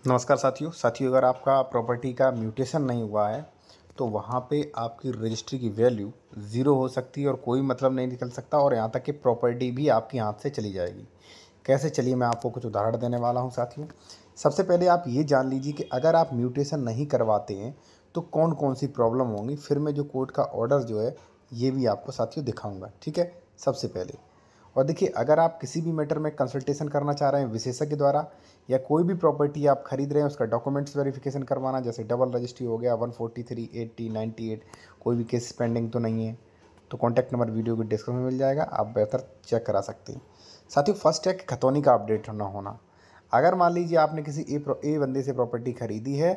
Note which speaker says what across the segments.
Speaker 1: नमस्कार साथियों अगर आपका प्रॉपर्टी का म्यूटेशन नहीं हुआ है तो वहाँ पे आपकी रजिस्ट्री की वैल्यू ज़ीरो हो सकती है और कोई मतलब नहीं निकल सकता और यहाँ तक कि प्रॉपर्टी भी आपके हाथ से चली जाएगी। कैसे, चलिए मैं आपको कुछ उदाहरण देने वाला हूँ साथियों। सबसे पहले आप ये जान लीजिए कि अगर आप म्यूटेशन नहीं करवाते हैं तो कौन कौन सी प्रॉब्लम होंगी। फिर मैं जो कोर्ट का ऑर्डर जो है ये भी आपको साथियों दिखाऊँगा, ठीक है। सबसे पहले और देखिए, अगर आप किसी भी मैटर में कंसल्टेशन करना चाह रहे हैं विशेषज्ञ द्वारा या कोई भी प्रॉपर्टी आप खरीद रहे हैं उसका डॉक्यूमेंट्स वेरिफिकेशन करवाना, जैसे डबल रजिस्ट्री हो गया, 143, 80, 98, कोई भी केस पेंडिंग तो नहीं है, तो कॉन्टैक्ट नंबर वीडियो के डिस्क्रिप्शन में मिल जाएगा, आप बेहतर चेक करा सकते हैं। साथियों, फर्स्ट है कि खतौनी का अपडेट ना होना। अगर मान लीजिए आपने किसी ए बंदे से प्रॉपर्टी खरीदी है,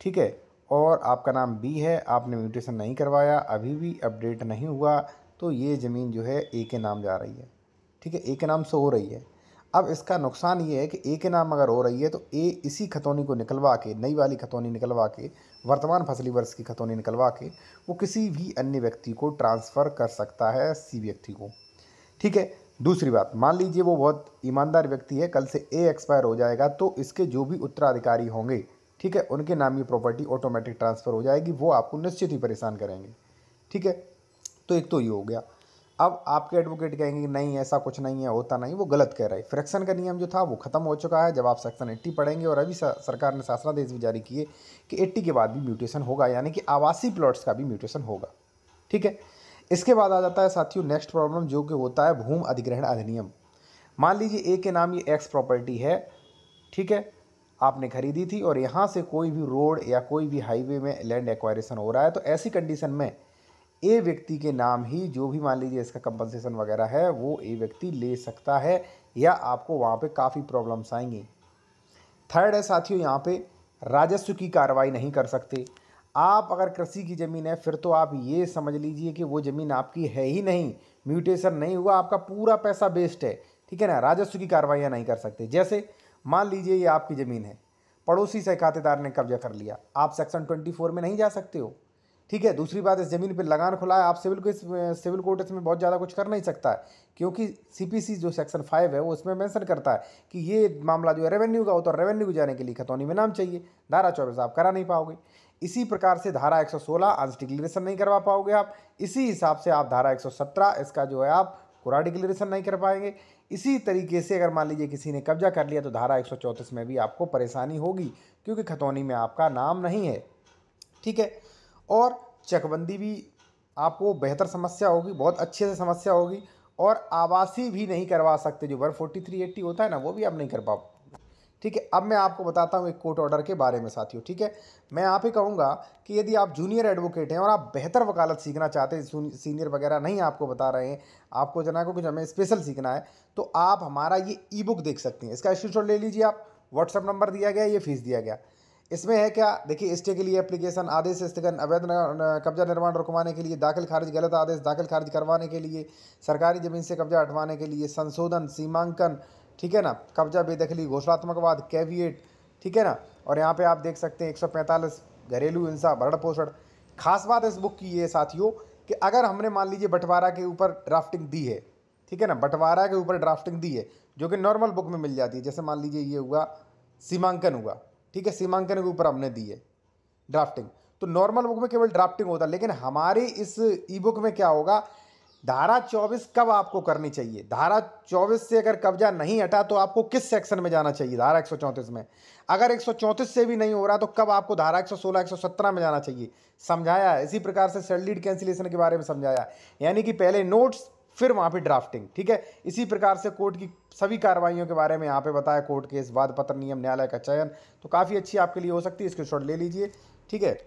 Speaker 1: ठीक है, और आपका नाम बी है, आपने म्यूटेशन नहीं करवाया, अभी भी अपडेट नहीं हुआ, तो ये ज़मीन जो है ए के नाम जा रही है, ठीक है, ए के नाम से हो रही है। अब इसका नुकसान ये है कि ए के नाम अगर हो रही है तो ए इसी खतौनी को निकलवा के, नई वाली खतौनी निकलवा के, वर्तमान फसली वर्ष की खतौनी निकलवा के वो किसी भी अन्य व्यक्ति को ट्रांसफ़र कर सकता है, सी व्यक्ति को, ठीक है। दूसरी बात, मान लीजिए वो बहुत ईमानदार व्यक्ति है, कल से ए एक्सपायर हो जाएगा तो इसके जो भी उत्तराधिकारी होंगे, ठीक है, उनके नाम ये प्रॉपर्टी ऑटोमेटिक ट्रांसफ़र हो जाएगी, वो आपको निश्चित ही परेशान करेंगे, ठीक है। तो एक तो ये हो गया। अब आपके एडवोकेट कहेंगे कि नहीं ऐसा कुछ नहीं है, होता नहीं, वो गलत कह रहा है। फ्रैक्शन का नियम जो था वो खत्म हो चुका है। जब आप सेक्शन 80 पढ़ेंगे, और अभी सरकार ने शासनादेश भी जारी किए कि 80 के बाद भी म्यूटेशन होगा, यानी कि आवासीय प्लॉट्स का भी म्यूटेशन होगा, ठीक है। इसके बाद आ जाता है साथियों नेक्स्ट प्रॉब्लम, जो कि होता है भूमि अधिग्रहण अधिनियम। मान लीजिए ए के नाम ये एक्स प्रॉपर्टी है, ठीक है, आपने खरीदी थी और यहाँ से कोई भी रोड या कोई भी हाईवे में लैंड एक्वायरेशन हो रहा है, तो ऐसी कंडीशन में ए व्यक्ति के नाम ही जो भी मान लीजिए इसका कंपनसेशन वगैरह है वो ए व्यक्ति ले सकता है, या आपको वहाँ पे काफ़ी प्रॉब्लम्स आएंगी। थर्ड है साथियों, यहाँ पे राजस्व की कार्रवाई नहीं कर सकते आप। अगर कृषि की ज़मीन है फिर तो आप ये समझ लीजिए कि वो ज़मीन आपकी है ही नहीं, म्यूटेशन नहीं हुआ, आपका पूरा पैसा वेस्ट है, ठीक है ना। राजस्व की कार्रवाइयाँ नहीं कर सकते। जैसे मान लीजिए ये आपकी ज़मीन है, पड़ोसी से खातेदार ने कब्जा कर लिया, आप सेक्शन 24 में नहीं जा सकते हो, ठीक है। दूसरी बात, इस ज़मीन पर लगान खुला है, आप सिविल कोर्ट इसमें बहुत ज़्यादा कुछ कर नहीं सकता है, क्योंकि सीपीसी जो सेक्शन 5 है वो उसमें मेंशन करता है कि ये मामला जो है रेवेन्यू का होता है, रेवेन्यू को जाने के लिए खतौनी में नाम चाहिए। धारा 24 आप करा नहीं पाओगे। इसी प्रकार से धारा 116 अंश डिक्लेरेशन नहीं करवा पाओगे आप। इसी हिसाब से आप धारा 117 इसका जो है आप पूरा डिक्लेरेशन नहीं कर पाएंगे। इसी तरीके से अगर मान लीजिए किसी ने कब्जा कर लिया तो धारा 134 में भी आपको परेशानी होगी, क्योंकि खतौनी में आपका नाम नहीं है, ठीक है। और चकबंदी भी आपको बेहतर समस्या होगी, बहुत अच्छे से समस्या होगी। और आवासीय भी नहीं करवा सकते, जो 14380 होता है ना, वो भी आप नहीं कर पाओ, ठीक है। अब मैं आपको बताता हूँ एक कोर्ट ऑर्डर के बारे में साथियों, ठीक है। मैं यहाँ पे कहूँगा कि यदि आप जूनियर एडवोकेट हैं और आप बेहतर वकालत सीखना चाहते हैं, सीनियर वगैरह नहीं आपको बता रहे हैं, आपको जना को कुछ हमें स्पेशल सीखना है, तो आप हमारा ये ई बुक देख सकते हैं। इसका स्क्रीनशॉट ले लीजिए आप, व्हाट्सअप नंबर दिया गया, ये फीस दिया गया। इसमें है क्या, देखिए, स्टे के लिए एप्लीकेशन, आदेश स्थगन, अवैध कब्जा निर्माण रुकवाने के लिए, दाखिल खारिज, गलत आदेश दाखिल खारिज करवाने के लिए, सरकारी जमीन से कब्जा हटवाने के लिए, संशोधन, सीमांकन, ठीक है ना, कब्जा बेदखली, घोषणात्मकवाद, कैविएट, ठीक है ना। और यहाँ पे आप देख सकते हैं 145 घरेलू हिंसा, भरण पोषण। खास बात इस बुक की ये साथियों कि अगर हमने मान लीजिए बंटवारा के ऊपर ड्राफ्टिंग दी है, ठीक है ना, बंटवारा के ऊपर ड्राफ्टिंग दी है जो कि नॉर्मल बुक में मिल जाती है, जैसे मान लीजिए ये हुआ सीमांकन हुआ, ठीक है, सीमांकन के ऊपर हमने दी है ड्राफ्टिंग, तो नॉर्मल बुक में केवल ड्राफ्टिंग होता है, लेकिन हमारी इस ई बुक में क्या होगा, धारा 24 कब आपको करनी चाहिए, धारा 24 से अगर कब्जा नहीं हटा तो आपको किस सेक्शन में जाना चाहिए, धारा 134 में। अगर 134 से भी नहीं हो रहा तो कब आपको धारा 116, 117 में जाना चाहिए, समझाया है। इसी प्रकार से सेल्डीड कैंसिलेशन के बारे में समझाया, यानी कि पहले नोट्स फिर वहाँ पे ड्राफ्टिंग, ठीक है। इसी प्रकार से कोर्ट की सभी कार्रवाइयों के बारे में यहाँ पे बताया, कोर्ट केस, वाद पत्र, नियम, न्यायालय का चयन, तो काफ़ी अच्छी आपके लिए हो सकती है, स्क्रीनशॉट ले लीजिए, ठीक है।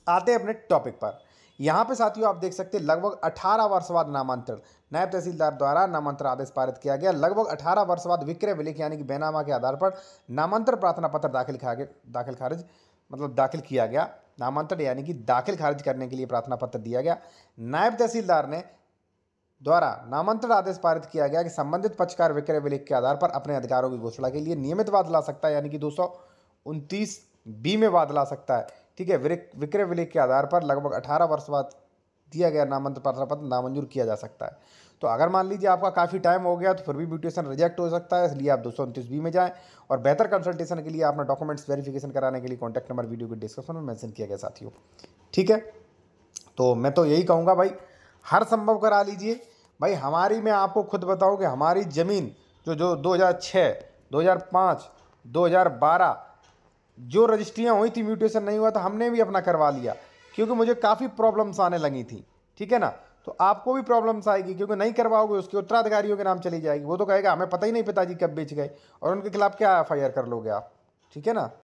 Speaker 1: आते हैं अपने टॉपिक पर। यहाँ पे साथियों आप देख सकते हैं लगभग 18 वर्ष बाद नामांतरण, नायब तहसीलदार द्वारा नामांतरण आदेश पारित किया गया। लगभग 18 वर्ष बाद विक्रय विलेख यानी कि बैनामा के आधार पर नामांतरण प्रार्थना पत्र दाखिल खारिज मतलब दाखिल किया गया। नामांतरण यानी कि दाखिल खारिज करने के लिए प्रार्थना पत्र दिया गया। नायब तहसीलदार ने द्वारा नामांतरण आदेश पारित किया गया कि संबंधित पक्षकार विक्रय विलेख के आधार पर अपने अधिकारों की घोषणा के लिए नियमित वाद ला सकता है, यानी कि 229 बी में वाद ला सकता है, ठीक है। विक्रय विलेख के आधार पर लगभग 18 वर्ष बाद दिया गया नामांतरण प्रार्थना पत्र नामंजूर किया जा सकता है। तो अगर मान लीजिए आपका काफ़ी टाइम हो गया तो फिर भी म्यूटेशन रिजेक्ट हो सकता है, इसलिए आप 229B में जाएं। और बेहतर कंसल्टेशन के लिए अपना डॉक्यूमेंट्स वेरिफिकेशन कराने के लिए कॉन्टैक्ट नंबर वीडियो के डिस्क्रिप्शन में मेंशन किया गया साथियों। ठीक है, तो मैं तो यही कहूँगा भाई, हर संभव करा लीजिए भाई। हमारी, मैं आपको खुद बताऊँ कि हमारी ज़मीन जो 2006, 2005, 2012 जो रजिस्ट्रियाँ हुई थी, म्यूटेशन नहीं हुआ था, हमने भी अपना करवा लिया, क्योंकि मुझे काफ़ी प्रॉब्लम्स आने लगी थी। ठीक है ना, तो आपको भी प्रॉब्लम्स आएगी, क्योंकि नहीं करवाओगे उसके उत्तराधिकारियों के नाम चली जाएगी। वो तो कहेगा हमें पता ही नहीं पिताजी कब बेच गए, और उनके खिलाफ क्या FIR कर लोगे आप। ठीक है ना।